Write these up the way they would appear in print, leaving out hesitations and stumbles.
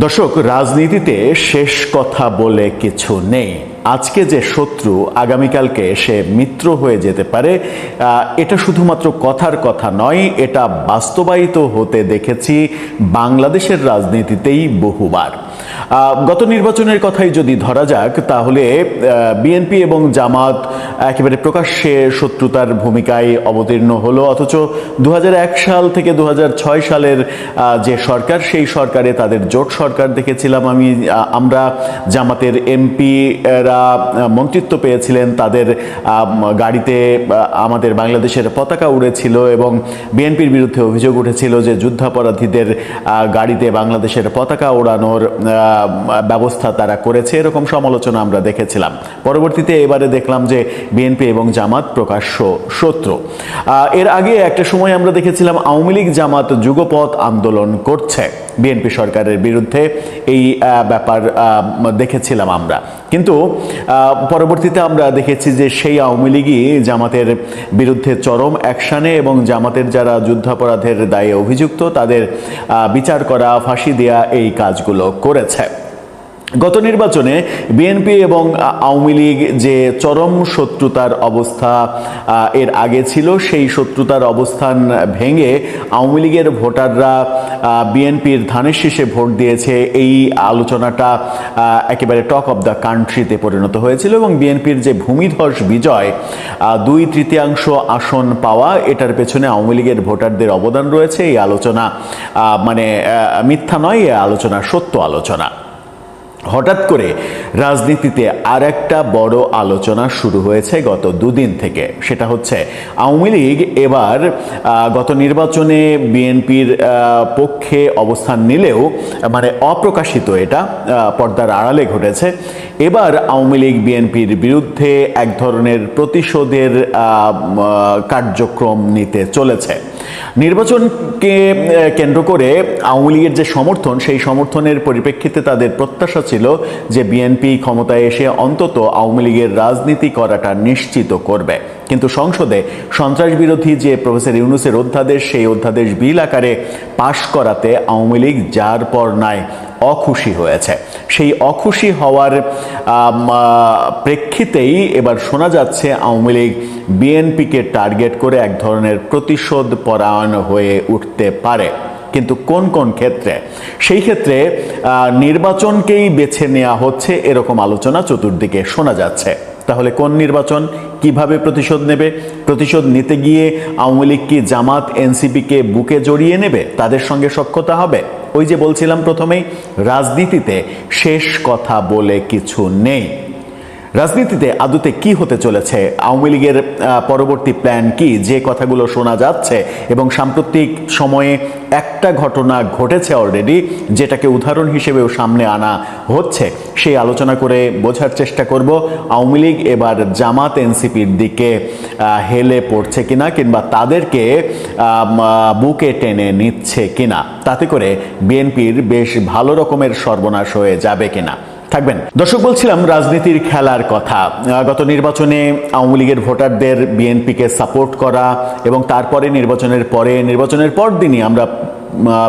দর্শক, রাজনীতিতে শেষ কথা বলে কিছু নেই। আজকে যে শত্রু আগামীকালকে সে মিত্র হয়ে যেতে পারে, এটা শুধুমাত্র কথার কথা নয়, এটা বাস্তবায়িত হতে দেখেছি বাংলাদেশের রাজনীতিতেই বহুবার। গত নির্বাচনের কথাই যদি ধরা যাক, তাহলে বিএনপি এবং জামাত একেবারে প্রকাশ্যে শত্রুতার ভূমিকায় অবতীর্ণ হলো, অথচ 2001 সাল থেকে 2006 সালের যে সরকার, সেই সরকারে তাদের জোট সরকার দেখেছিলাম আমরা। জামাতের এমপিরা মন্ত্রিত্ব পেয়েছিলেন, তাদের গাড়িতে আমাদের বাংলাদেশের পতাকা উড়েছিল এবং বিএনপির বিরুদ্ধে অভিযোগ উঠেছিল যে যুদ্ধাপরাধীদের গাড়িতে বাংলাদেশের পতাকা ওড়ানোর ব্যবস্থা তারা করেছে, এরকম সমালোচনা আমরা দেখেছিলাম। পরবর্তীতে এবারে দেখলাম যে বিএনপি এবং জামাত প্রকাশ্য শত্রু। এর আগে একটা সময় আমরা দেখেছিলাম আওয়ামী লীগ জামাত যুগপৎ আন্দোলন করছে বিএনপি সরকারের বিরুদ্ধে, এই ব্যাপার দেখেছিলাম আমরা। কিন্তু পরবর্তীতে আমরা দেখেছি যে সেই আওয়ামী লীগই জামাতের বিরুদ্ধে চরম অ্যাকশনে এবং জামাতের যারা যুদ্ধাপরাধের দায়ে অভিযুক্ত তাদের বিচার করা, ফাঁসি দেয়া, এই কাজগুলো করেছে। গত নির্বাচনে বিএনপি এবং আওয়ামী লীগ যে চরম শত্রুতার অবস্থা এর আগে ছিল, সেই শত্রুতার অবস্থান ভেঙে আওয়ামী লীগের ভোটাররা বিএনপির ধানের শীষে ভোট দিয়েছে, এই আলোচনাটা একেবারে টক অব দ্য কান্ট্রিতে পরিণত হয়েছিল এবং বিএনপির যে ভূমিধস বিজয়, 2/3 আসন পাওয়া, এটার পেছনে আওয়ামী লীগের ভোটারদের অবদান রয়েছে। এই আলোচনা মানে মিথ্যা নয়, এই আলোচনা সত্য আলোচনা। হঠাৎ করে রাজনীতিতে আর একটা বড় আলোচনা শুরু হয়েছে গত দুদিন থেকে, সেটা হচ্ছে আওয়ামী লীগ এবার গত নির্বাচনে বিএনপির পক্ষে অবস্থান নিলেও, মানে অপ্রকাশিত, এটা পর্দার আড়ালে ঘটেছে, এবার আওয়ামী লীগ বিএনপির বিরুদ্ধে এক ধরনের প্রতিশোধের কার্যক্রম নিতে চলেছে। নির্বাচনকে কেন্দ্র করে আওয়ামী লীগের যে সমর্থন, সেই সমর্থনের পরিপ্রেক্ষিতে তাদের প্রত্যাশা ছিল যে বিএনপি ক্ষমতায় এসে অন্তত আওয়ামী লীগের রাজনীতি করাটা নিশ্চিত করবে। কিন্তু সংসদে সন্ত্রাস বিরোধী যে প্রফেসর ইউনূসের অধ্যাদেশ, সেই অধ্যাদেশ বিল আকারে পাশ করাতে আওয়ামী লীগ যার পর নাই অখুশি হয়েছে। সেই অখুশি হওয়ার প্রেক্ষিতেই এবার শোনা যাচ্ছে আওয়ামী লীগ বিএনপিকে টার্গেট করে এক ধরনের প্রতিশোধ পরায়ণ হয়ে উঠতে পারে। কিন্তু কোন কোন ক্ষেত্রে? সেই ক্ষেত্রে নির্বাচনকেই বেছে নেওয়া হচ্ছে, এরকম আলোচনা চতুর্দিকে শোনা যাচ্ছে। তাহলে কোন নির্বাচন, কিভাবে প্রতিশোধ নেবে? প্রতিশোধ নিতে গিয়ে আওয়ামী লীগ কি জামাত এনসিপিকে বুকে জড়িয়ে নেবে, তাদের সঙ্গে সখ্যতা হবে? ওই যে বলছিলাম প্রথমেই, রাজনীতিতে শেষ কথা বলে কিছু নেই। রাজনীতিতে আদতে কি হতে চলেছে, আওয়ামী লীগের পরবর্তী প্ল্যান কি, যে কথাগুলো শোনা যাচ্ছে এবং সাম্প্রতিক সময়ে একটা ঘটনা ঘটেছে অলরেডি, যেটাকে উদাহরণ হিসেবেও সামনে আনা হচ্ছে, সেই আলোচনা করে বোঝার চেষ্টা করব আওয়ামী লীগ এবার জামাত এনসিপির দিকে হেলে পড়ছে কিনা, কিংবা তাদেরকে বুকে টেনে নিচ্ছে কিনা, তাতে করে বিএনপির বেশ ভালো রকমের সর্বনাশ হয়ে যাবে কিনা। থাকবেন দর্শক। বলছিলাম রাজনীতির খেলার কথা। গত নির্বাচনে আওয়ামী লীগের ভোটারদের বিএনপিকে সাপোর্ট করা এবং তারপরে নির্বাচনের পর দিনই আমরা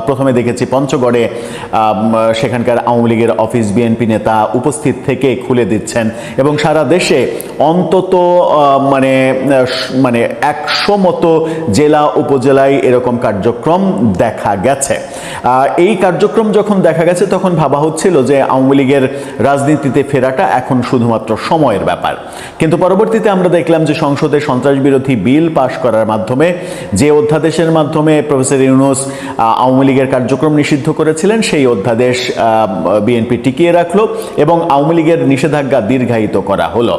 প্রথমে দেখেছি পঞ্চগড়ে সেখানকার আওয়ামী লীগের অফিস বিএনপি নেতা উপস্থিত থেকে খুলে দিচ্ছেন এবং সারা দেশে অন্তত মানে 100 মতো জেলা উপজেলায় এরকম কার্যক্রম দেখা গেছে। এই কার্যক্রম যখন দেখা গেছে তখন ভাবা হচ্ছিল যে আওয়ামী লীগের রাজনীতিতে ফেরাটা এখন শুধুমাত্র সময়ের ব্যাপার। কিন্তু পরবর্তীতে আমরা দেখলাম যে সংসদে সন্ত্রাস বিরোধী বিল পাশ করার মাধ্যমে, যে অধ্যাদেশের মাধ্যমে প্রফেসর ইউনূস আওয়ামী লীগের কার্যক্রম নিষিদ্ধ করেছিলেন, সেই অধ্যাদেশ বিএনপি টিকিয়ে রাখলো এবং আওয়ামী লীগের নিষেধাজ্ঞা দীর্ঘায়িত করা হলো।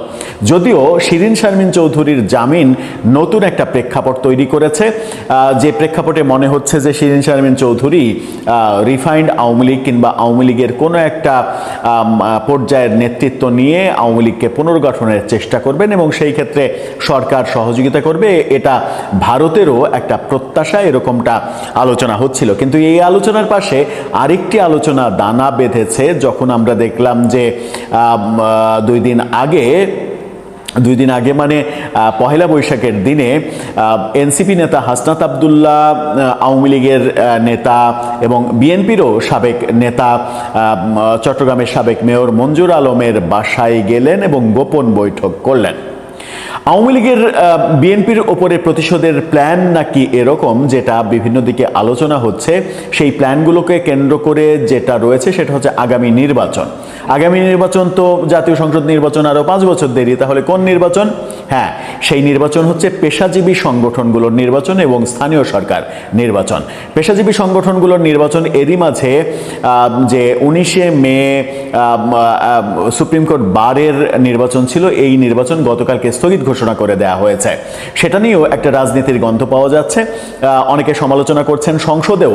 যদিও শিরীন শারমিন চৌধুরীর জামিন নতুন একটা প্রেক্ষাপট তৈরি করেছে, যে প্রেক্ষাপটে মনে হচ্ছে যে শিরীন শারমিন চৌধুরী রিফাইন্ড আওয়ামী লীগ কিংবা আওয়ামী লীগের কোনো একটা পর্যায়ের নেতৃত্ব নিয়ে আওয়ামী লীগকে পুনর্গঠনের চেষ্টা করবেন এবং সেই ক্ষেত্রে সরকার সহযোগিতা করবে, এটা ভারতেরও একটা প্রত্যাশা, এরকমটা আলোচনা হচ্ছিল। কিন্তু এই আলোচনার পাশে আরেকটি আলোচনা দানা বেঁধেছে, যখন আমরা দেখলাম যে 2 দিন আগে দুই দিন আগে মানে পহেলা বৈশাখের দিনে এনসিপি নেতা হাসনাত আবদুল্লাহ, আওয়ামী লীগের নেতা এবং বিএনপিরও সাবেক নেতা চট্টগ্রামের সাবেক মেয়র মঞ্জুর আলমের বাসায় গেলেন এবং গোপন বৈঠক করলেন। আওয়ামী লীগের বিএনপির ওপরে প্রতিশোধের প্ল্যান নাকি এরকম, যেটা বিভিন্ন দিকে আলোচনা হচ্ছে। সেই প্ল্যানগুলোকে কেন্দ্র করে যেটা রয়েছে সেটা হচ্ছে আগামী নির্বাচন। আগামী নির্বাচন তো জাতীয় সংসদ নির্বাচন আরও 5 বছর দেরি, তাহলে কোন নির্বাচন? হ্যাঁ, সেই নির্বাচন হচ্ছে পেশাজীবী সংগঠনগুলোর নির্বাচন এবং স্থানীয় সরকার নির্বাচন। পেশাজীবী সংগঠনগুলোর নির্বাচন, এরই মাঝে যে 19শে মে সুপ্রিম কোর্ট বারের নির্বাচন ছিল, এই নির্বাচন গতকালকে স্থগিত ঘোষণা করে দেওয়া হয়েছে। সেটা নিয়েও একটা রাজনীতির গন্ধ পাওয়া যাচ্ছে। অনেকে সমালোচনা করছেন, সংসদেও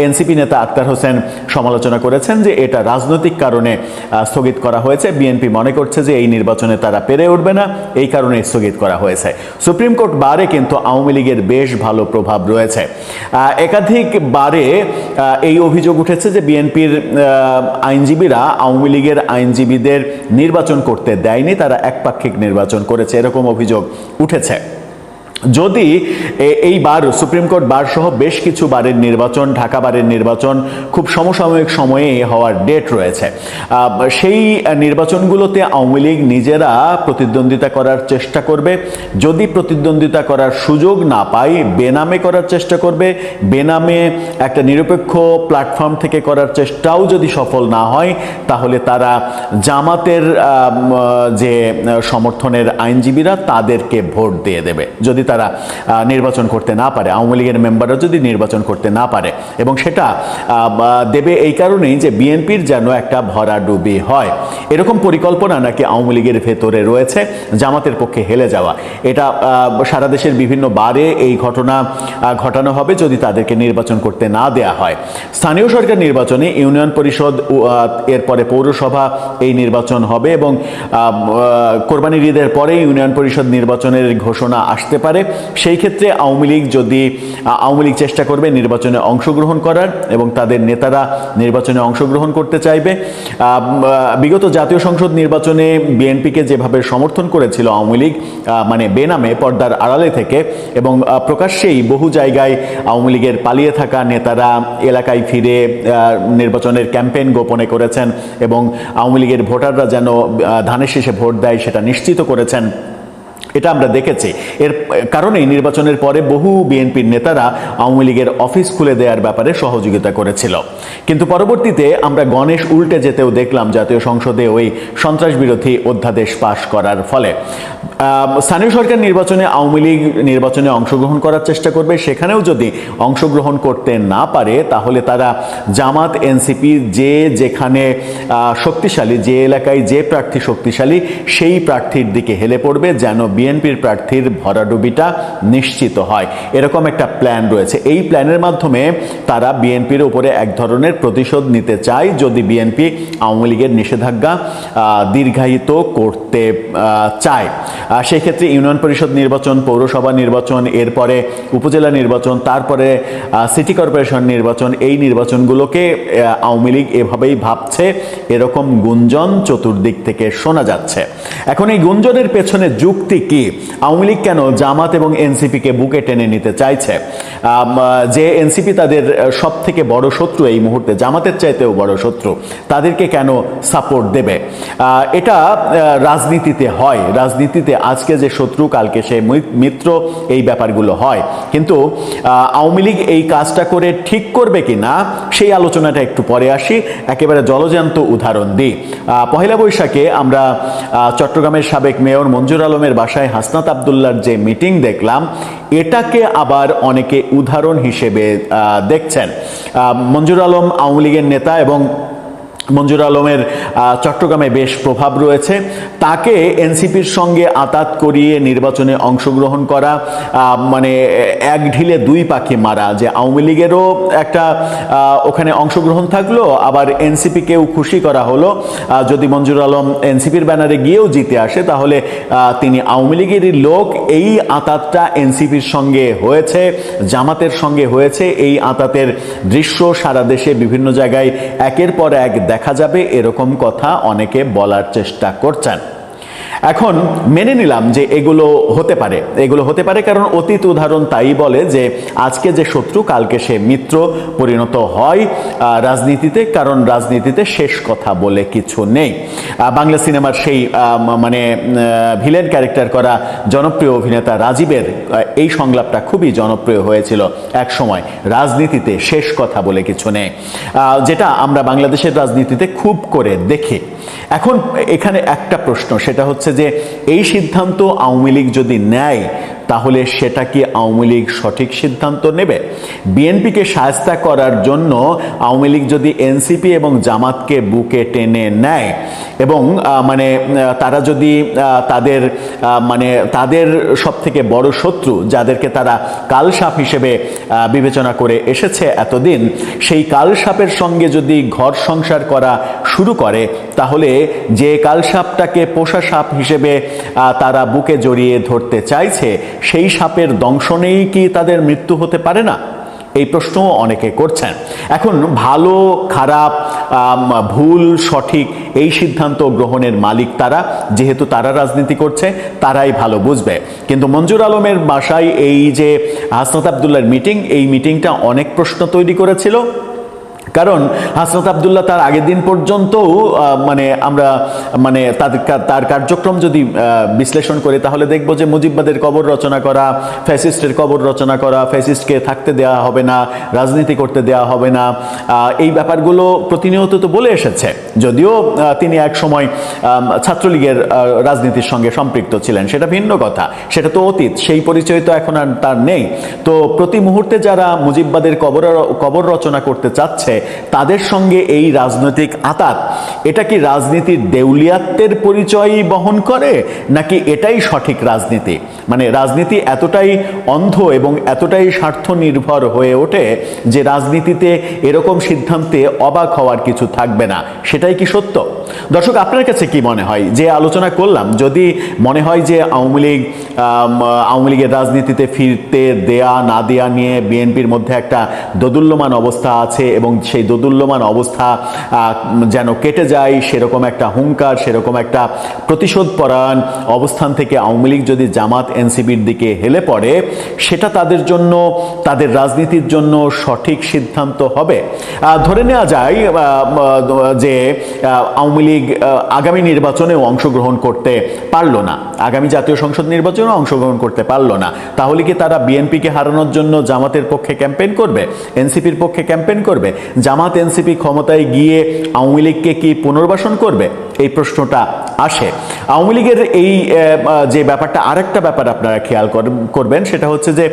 এনসিপি নেতা আক্তার হোসেন সমালোচনা করেছেন যে এটা রাজনৈতিক কারণে স্থগিত করা হয়েছে। বিএনপি মনে করছে যে এই নির্বাচনে তারা পেরে উঠবে না, এই কারণে স্থগিত করা হয়েছে। সুপ্রিম কোর্ট বারে কিন্তু আওয়ামী লীগের বেশ ভালো প্রভাব রয়েছে। একাধিক বারে এই অভিযোগ উঠেছে যে বিএনপির আইনজীবীরা আওয়ামী লীগের আইনজীবীদের নির্বাচন করতে দেয়নি, তারা একপাক্ষিক নির্বাচন করেছে, এরকম অভিযোগ উঠেছে। যদি এই বার সুপ্রিম কোর্ট বার সহ বেশ কিছু বারের নির্বাচন, ঢাকা বারের নির্বাচন খুব সমসাময়িক সময়ে হওয়ার ডেট রয়েছে, সেই নির্বাচনগুলোতে আওয়ামী লীগ নিজেরা প্রতিদ্বন্দ্বিতা করার চেষ্টা করবে। যদি প্রতিদ্বন্দ্বিতা করার সুযোগ না পায়, বেনামে করার চেষ্টা করবে। বেনামে একটা নিরপেক্ষ প্ল্যাটফর্ম থেকে করার চেষ্টাও যদি সফল না হয়, তাহলে তারা জামাতের যে সমর্থনের আইনজীবীরা তাদেরকে ভোট দিয়ে দেবে। যদি তারা নির্বাচন করতে না পারে, আওয়ামী লীগের মেম্বাররা যদি নির্বাচন করতে না পারে, এবং সেটা দেবে এই কারণেই যে বিএনপির যেন একটা ভরাডুবি হয়। এরকম পরিকল্পনা নাকি আওয়ামী লীগের ভেতরে রয়েছে, জামাতের পক্ষে হেলে যাওয়া। এটা সারা দেশের বিভিন্ন বারে এই ঘটনা ঘটানো হবে যদি তাদেরকে নির্বাচন করতে না দেয়া হয়। স্থানীয় সরকার নির্বাচনে ইউনিয়ন পরিষদ, এরপরে পৌরসভা এই নির্বাচন হবে এবং কোরবানির ঈদের পরে ইউনিয়ন পরিষদ নির্বাচনের ঘোষণা আসতে পারে। সেই ক্ষেত্রে আওয়ামী লীগ চেষ্টা করবে নির্বাচনে অংশগ্রহণ করার, এবং তাদের নেতারা নির্বাচনে অংশগ্রহণ করতে চাইবে। বিগত জাতীয় সংসদ নির্বাচনে বিএনপিকে যেভাবে সমর্থন করেছিল আওয়ামী লীগ, মানে বেনামে পর্দার আড়ালে থেকে, এবং প্রকাশ্যেই বহু জায়গায় আওয়ামী লীগের পালিয়ে থাকা নেতারা এলাকায় ফিরে নির্বাচনের ক্যাম্পেইন গোপনে করেছেন এবং আওয়ামী লীগের ভোটাররা যেন ধানের শীষে ভোট দেয় সেটা নিশ্চিত করেছেন। এটা আমরা দেখেছি। এর কারণেই নির্বাচনের পরে বহু বিএনপির নেতারা আওয়ামী লীগের অফিস খুলে দেওয়ার ব্যাপারে সহযোগিতা করেছিল। কিন্তু পরবর্তীতে আমরা গণেশ উল্টে যেতেও দেখলাম জাতীয় সংসদে ওই সন্ত্রাস বিরোধী অধ্যাদেশ পাশ করার ফলে। স্থানীয় সরকার নির্বাচনে আওয়ামী লীগ নির্বাচনে অংশগ্রহণ করার চেষ্টা করবে। সেখানেও যদি অংশগ্রহণ করতে না পারে, তাহলে তারা জামাত, এনসিপি যেখানে শক্তিশালী, যে এলাকায় যে প্রার্থী শক্তিশালী, সেই প্রার্থীর দিকে হেলে পড়বে যেন বিএনপির প্রার্থীর ভরাডুবিটা নিশ্চিত হয়। এরকম একটা প্ল্যান রয়েছে। এই প্ল্যানের মাধ্যমে তারা বিএনপির উপরে এক ধরনের প্রতিশোধ নিতে চায় যদি বিএনপি আওয়ামী লীগের নিষেধাজ্ঞা দীর্ঘায়িত করতে চায়। সেই ক্ষেত্রে ইউনিয়ন পরিষদ নির্বাচন, পৌরসভা নির্বাচন, এরপরে উপজেলা নির্বাচন, তারপরে সিটি কর্পোরেশন নির্বাচন, এই নির্বাচনগুলোকে আওয়ামী লীগ এভাবেই ভাবছে, এরকম গুঞ্জন চতুর্দিক থেকে শোনা যাচ্ছে। এখন এই গুঞ্জনের পেছনে যুক্তি কি? আওয়ামী লীগ কেন জামাত এবং এনসিপিকে বুকে টেনে নিতে চাইছে? যে এনসিপি তাদের সব থেকে বড় শত্রু এই মুহূর্তে, জামাতের চাইতেও বড় শত্রু, তাদেরকে কেন সাপোর্ট দেবে? এটা রাজনীতিতে হয়। রাজনীতিতে আজকে যে শত্রু কালকে সে মিত্র, এই ব্যাপারগুলো হয়। কিন্তু আওয়ামী লীগ এই কাজটা করে ঠিক করবে কি না সেই আলোচনাটা একটু পরে আসি। একেবারে জলজান্ত উদাহরণ দিই। পহেলা বৈশাখে আমরা চট্টগ্রামের সাবেক মেয়র মঞ্জুর আলমের বাসায় হাসনাত আবদুল্লার যে মিটিং দেখলাম, এটাকে আবার অনেকে উদাহরণ হিসেবে দেখছেন। মঞ্জুর আলম আওয়ামী লীগের নেতা এবং মঞ্জুর আলমের চট্টগ্রামে বেশ প্রভাব রয়েছে। তাকে এনসিপির সঙ্গে আঁতাত করিয়ে নির্বাচনে অংশগ্রহণ করা, মানে এক ঢিলে দুই পাখি মারা, যে আওয়ামী লীগেরও একটা ওখানে অংশগ্রহণ থাকলো, আবার এনসিপিকেও খুশি করা হলো। যদি মঞ্জুর আলম এনসিপির ব্যানারে গিয়েও জিতে আসে, তাহলে তিনি আওয়ামী লীগেরই লোক। এই আঁতাতটা এনসিপির সঙ্গে হয়েছে, জামাতের সঙ্গে হয়েছে। এই আঁতাতের দৃশ্য সারা দেশে বিভিন্ন জায়গায় একের পর এক দেখা যাবে, এরকম কথা অনেকে বলার চেষ্টা করছেন। এখন মেনে নিলাম যে এগুলো হতে পারে কারণ অতীত উদাহরণ তাই বলে যে আজকে যে শত্রু কালকে সে মিত্র পরিণত হয় রাজনীতিতে, কারণ রাজনীতিতে শেষ কথা বলে কিছু নেই। বাংলা সিনেমার সেই মানে ভিলেন ক্যারেক্টার করা জনপ্রিয় অভিনেতা রাজীবের এই সংলাপটা খুবই জনপ্রিয় হয়েছিল এক সময়, রাজনীতিতে শেষ কথা বলে কিছু নেই, যেটা আমরা বাংলাদেশের রাজনীতিতে খুব করে দেখি। এখন এখানে একটা প্রশ্ন, সেটা হচ্ছে যে এই সিদ্ধান্ত আওয়ামী লীগ যদি নেয় তাহলে সেটা কি আওয়ামী লীগ সঠিক সিদ্ধান্ত নেবে? বিএনপিকে শায়েস্তা করার জন্য আওয়ামী লীগ যদি এনসিপি এবং জামাতকে বুকে টেনে নেয় এবং মানে তারা যদি তাদের সব থেকে বড় শত্রু যাদেরকে তারা কালসাপ হিসেবে বিবেচনা করে এসেছে এতদিন, সেই কালসাপের সঙ্গে যদি ঘর সংসার করা শুরু করে, তাহলে যে কালসাপটাকে পোষা সাপ হিসেবে তারা বুকে জড়িয়ে ধরতে চাইছে, সেই সাপের দংশনেই কি তাদের মৃত্যু হতে পারে না? এই প্রশ্ন অনেকে করছেন। এখন ভালো খারাপ, ভুল সঠিক এই সিদ্ধান্ত গ্রহণের মালিক তারা, যেহেতু তারা রাজনীতি করছে তারাই ভালো বুঝবে। কিন্তু মঞ্জুর আলমের বাসায় এই যে হাসনাত আবদুল্লাহর মিটিং, এই মিটিংটা অনেক প্রশ্ন তৈরি করেছিল। কারণ হাসনাত আবদুল্লাহ তার আগের দিন পর্যন্তও আমরা তার কার্যক্রম যদি বিশ্লেষণ করি তাহলে দেখব যে মুজিববাদের কবর রচনা করা, ফ্যাসিস্টের কবর রচনা করা, ফ্যাসিস্টকে থাকতে দেওয়া হবে না, রাজনীতি করতে দেওয়া হবে না, এই ব্যাপারগুলো প্রতিনিয়ত তো বলে এসেছে। যদিও তিনি এক সময় ছাত্রলীগের রাজনীতির সঙ্গে সম্পৃক্ত ছিলেন, সেটা ভিন্ন কথা, সেটা তো অতীত, সেই পরিচয় তো এখন আর তার নেই। তো প্রতি মুহূর্তে যারা মুজিববাদের কবর রচনা করতে চাচ্ছে তাদের সঙ্গে এই রাজনৈতিক আঁতাত, এটা কি রাজনীতির দেউলিয়াত্বের পরিচয় বহন করে, নাকি এটাই সঠিক রাজনীতি? মানে রাজনীতি এতটাই অন্ধ এবং এতটাই স্বার্থ নির্ভর হয়ে ওঠে যে রাজনীতিতে এরকম সিদ্ধান্তে অবাক হওয়ার কিছু থাকবে না। সেটাই কি সত্য? দর্শক, আপনার কাছে কি মনে হয়? যে আলোচনা করলাম, যদি মনে হয় যে আওয়ামী লীগের রাজনীতিতে ফিরতে দেয়া না দেয়া নিয়ে বিএনপির মধ্যে একটা দোদুল্যমান অবস্থা আছে এবং সেই দোদুল্যমান অবস্থা যেন কেটে যায়, সেরকম একটা হুঙ্কার, সেরকম একটা প্রতিশোধ পরায়ণ অবস্থান থেকে আওয়ামী লীগ যদি জামাত এনসিপির দিকে হেলে পড়ে, সেটা তাদের জন্য, তাদের রাজনীতির জন্য সঠিক সিদ্ধান্ত হবে। ধরে নেওয়া যায় যে আওয়ামী লীগ আগামী নির্বাচনেও অংশগ্রহণ করতে পারলো না, আগামী জাতীয় সংসদ নির্বাচনেও অংশগ্রহণ করতে পারলো না, তাহলে কি তারা বিএনপিকে হারানোর জন্য জামাতের পক্ষে ক্যাম্পেইন করবে, এনসিপির পক্ষে ক্যাম্পেইন করবে? জামাত এনসিপি ক্ষমতায় গিয়ে আওয়ামী লীগকে কি পুনর্বাসন করবে? এই প্রশ্নটা আসে। আওয়ামী লীগের এই যে ব্যাপারটা, আরেকটা ব্যাপার আপনারা খেয়াল করবেন, সেটা হচ্ছে যে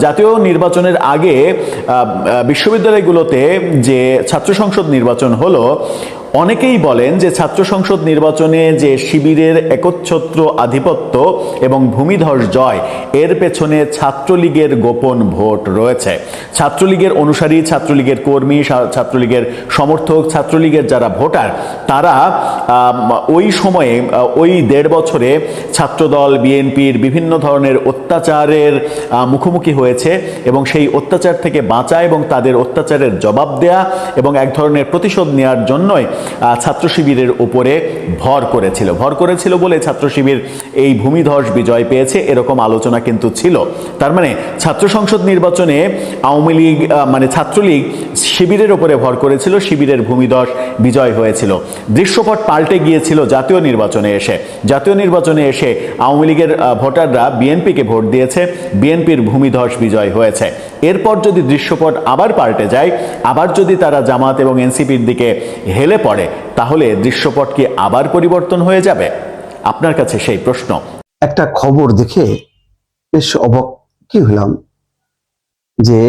জাতীয় নির্বাচনের আগে বিশ্ববিদ্যালয়গুলোতে যে ছাত্র সংসদ নির্বাচন হলো, অনেকেই বলেন যে ছাত্র সংসদ নির্বাচনে যে শিবিরের একচ্ছত্র আধিপত্য এবং ভূমিধস জয়, এর পেছনে ছাত্রলীগের গোপন ভোট রয়েছে। ছাত্রলীগের অনুসারী, ছাত্রলীগের কর্মী, ছাত্রলীগের সমর্থক, ছাত্রলীগের যারা ভোটার, তারা ওই সময়ে, ওই 1.5 বছরে ছাত্রদল বিএনপির বিভিন্ন ধরনের অত্যাচারের মুখোমুখি হয়েছে এবং সেই অত্যাচার থেকে বাঁচা এবং তাদের অত্যাচারের জবাব দেয়া এবং এক ধরনের প্রতিশোধ নেওয়ার জন্যই ছাত্র শিবিরের উপরে ভর করেছিল বলে ছাত্র শিবির এই ভূমিধস বিজয় পেয়েছে, এরকম আলোচনা কিন্তু ছিল। তার মানে ছাত্র সংসদ নির্বাচনে আওয়ামী লীগ ছাত্রলীগ শিবিরের উপরে ভর করেছিল, শিবিরের ভূমিধস বিজয় হয়েছিল। দৃশ্যপট পাল্টে গিয়েছিল জাতীয় নির্বাচনে এসে আওয়ামী লীগের ভোটাররা বিএনপিকে ভোট দিয়েছে, বিএনপির ভূমিধস বিজয় হয়েছে। এরপর যদি দৃশ্যপট আবার পাল্টে যায়, আবার যদি তারা জামাত এবং এনসিপির দিকে হেলে পড়ে, তাহলে দৃশ্যপট কি আবার পরিবর্তন হয়ে যাবে? আপনার কাছে সেই প্রশ্ন। একটা খবর দেখে বেশ অবাক কি হলাম যে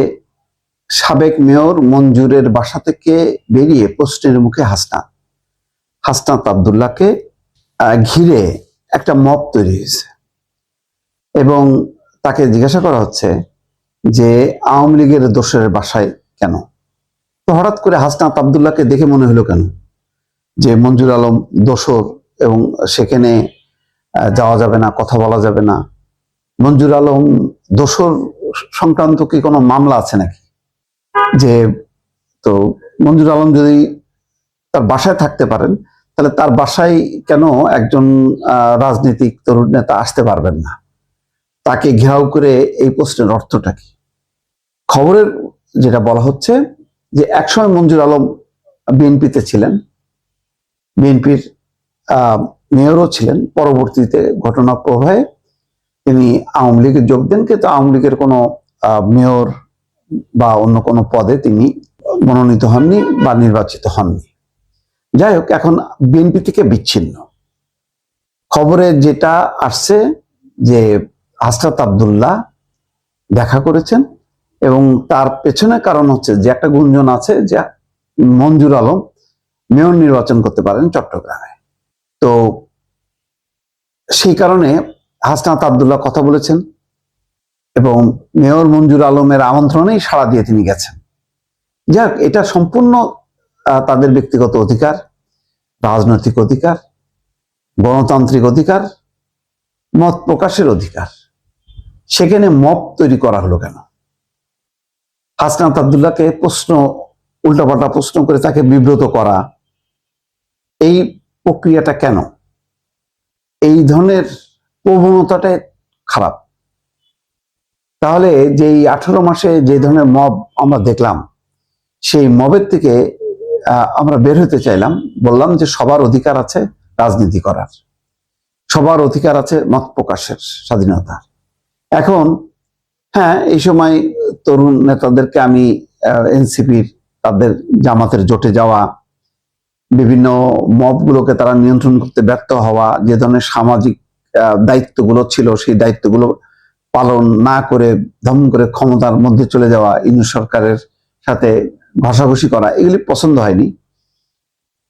সাবেক মেয়র মঞ্জুরের বাসা থেকে বেরিয়ে প্রশ্নের মুখে হাসনাত আবদুল্লাহকে ঘিরে একটা মব তৈরি হয়েছে এবং তাকে জিজ্ঞাসা করা হচ্ছে যে আওয়ামী লীগের দোসরের বাসায় কেন? তো হঠাৎ করে হাসনাত আবদুল্লাহকে দেখে মনে হলো কেন যে মঞ্জুর আলম দোসর এবং সেখানে যাওয়া যাবে না, কথা বলা যাবে না? মঞ্জুর আলম দোসর সংক্রান্ত কি কোনো মামলা আছে নাকি? যে তো মঞ্জুর আলম যদি তার বাসায় থাকতে পারেন, তাহলে তার বাসায় কেন একজন রাজনৈতিক তরুণ নেতা আসতে পারবেন না? তাকে ঘেরাও করে এই প্রশ্নের অর্থটা কি? খবরের যেটা বলা হচ্ছে যে একসময় মঞ্জুর আলম বিএনপিতে ছিলেন, বিএনপির মেয়রও ছিলেন, পরবর্তীতে ঘটনা প্রবাহে তিনি আওয়ামী লীগে যোগ দেন, কিন্তু আওয়ামী লীগের কোনো মেয়র বা অন্য কোনো পদে তিনি মনোনীত হননি বা নির্বাচিত হননি। যাই হোক, এখন বিএনপি থেকে বিচ্ছিন্ন। খবরে যেটা আসছে যে হাসনাত আব্দুল্লাহ দেখা করেছেন, এবং তার পেছনে কারণ হচ্ছে যে একটা গুঞ্জন আছে যে মঞ্জুর আলম মেয়র নির্বাচন করতে পারেন চট্টগ্রামে। তো সেই কারণে হাসনাত আব্দুল্লাহ কথা বলেছেন এবং মেয়র মঞ্জুর আলমের আমন্ত্রণেই সাড়া দিয়ে তিনি গেছেন। যাক, এটা সম্পূর্ণ তাদের ব্যক্তিগত অধিকার, রাজনৈতিক অধিকার, গণতান্ত্রিক অধিকার, মত প্রকাশের অধিকার। সেখানে মব তৈরি করা হলো কেন? হাসনাত আব্দুল্লাহকে উল্টাপাল্টা প্রশ্ন করে তাকে বিব্রত করা, এই প্রক্রিয়াটা কেন? এই ধরনের প্রবণতাটাই খারাপ। তাহলে যেই 18 মাসে যে ধরনের মব আমরা দেখলাম, সেই মবের থেকে আমরা বের হতে চাইলাম। বললাম যে সবার অধিকার আছে রাজনীতি করার, সবার অধিকার আছে মত প্রকাশের স্বাধীনতা। এখন হ্যাঁ, এই সময় তরুণ নেতাদেরকে আমি এনসিপির, তাদের জামাতের জোটে যাওয়া, বিভিন্ন মবগুলোকে তারা নিয়ন্ত্রণ করতে ব্যর্থ হওয়া, যে ধরনের সামাজিক দায়িত্বগুলো ছিল সেই দায়িত্বগুলো পালন না করে ধম করে ক্ষমতার মধ্যে চলে যাওয়া, ইউনূস সরকারের সাথে ঘষাঘষি করা, এগুলি পছন্দ হয়নি।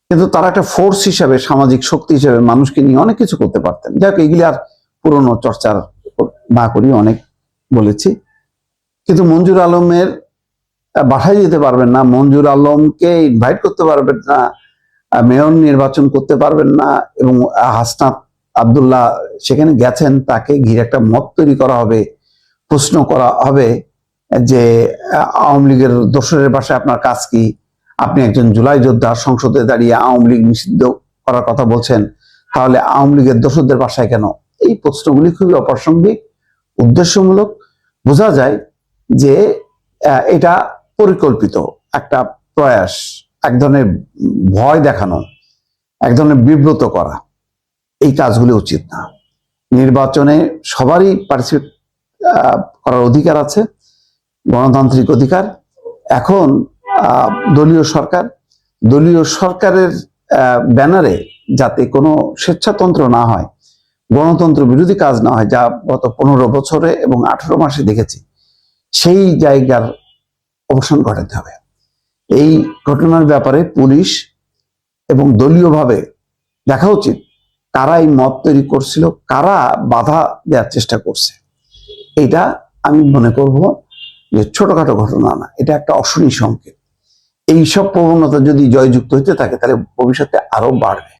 কিন্তু তারা একটা ফোর্স হিসাবে, সামাজিক শক্তি হিসেবে মানুষকে নিয়ে অনেক কিছু করতে পারতেন। যাক, এগুলি আর পুরনো চর্চার না করি, অনেক বলেছি। কিন্তু মঞ্জুর আলমের বাসায় যেতে পারবেন না, মঞ্জুর আলমকে ইনভাইট করতে পারবেন না, মেয়র নির্বাচন করতে পারবেন না, এবং হাসনাত আব্দুল্লাহ সেখানে গেছেন, তাকে ঘিরে একটা মত তৈরি করা হবে, প্রশ্ন করা হবে যে আওয়ামী লীগের দোসরের বাসায় আপনার কাজ কি? আপনি একজন জুলাই যোদ্ধা, সংসদে দাঁড়িয়ে আওয়ামী লীগ নিষিদ্ধ করার কথা বলছেন, তাহলে আওয়ামী লীগের দোসরদের বাসায় কেন? এই প্রশ্নগুলি খুবই অপ্রাসঙ্গিক, উদ্দেশ্যমূলক। বোঝা যায় যে এটা পরিকল্পিত একটা প্রয়াস, এক ধরনের ভয় দেখানো, এক ধরনের বিব্রত করা। এই কাজগুলি উচিত না। নির্বাচনে সবারই পার্টিসিপেট করার অধিকার আছে, গণতান্ত্রিক অধিকার। এখন দলীয় সরকারের ব্যানারে যাতে কোনো স্বেচ্ছাতন্ত্র না হয়, গণতন্ত্র বিরোধী কাজ না হয়, যা গত 15 বছরে এবং 18 মাসে দেখেছি, সেই জায়গার অবসান ঘটাতে হবে। এই ঘটনার ব্যাপারে পুলিশ এবং দলীয়ভাবে দেখা উচিত কারা এই মত তৈরি করছিল, কারা বাধা দেওয়ার চেষ্টা করছে। এটা আমি মনে করব যে ছোটখাটো ঘটনা না, এটা একটা অশনি সংকেত। এইসব প্রবণতা যদি জয়যুক্ত হতে থাকে তাহলে ভবিষ্যতে আরো বাড়বে।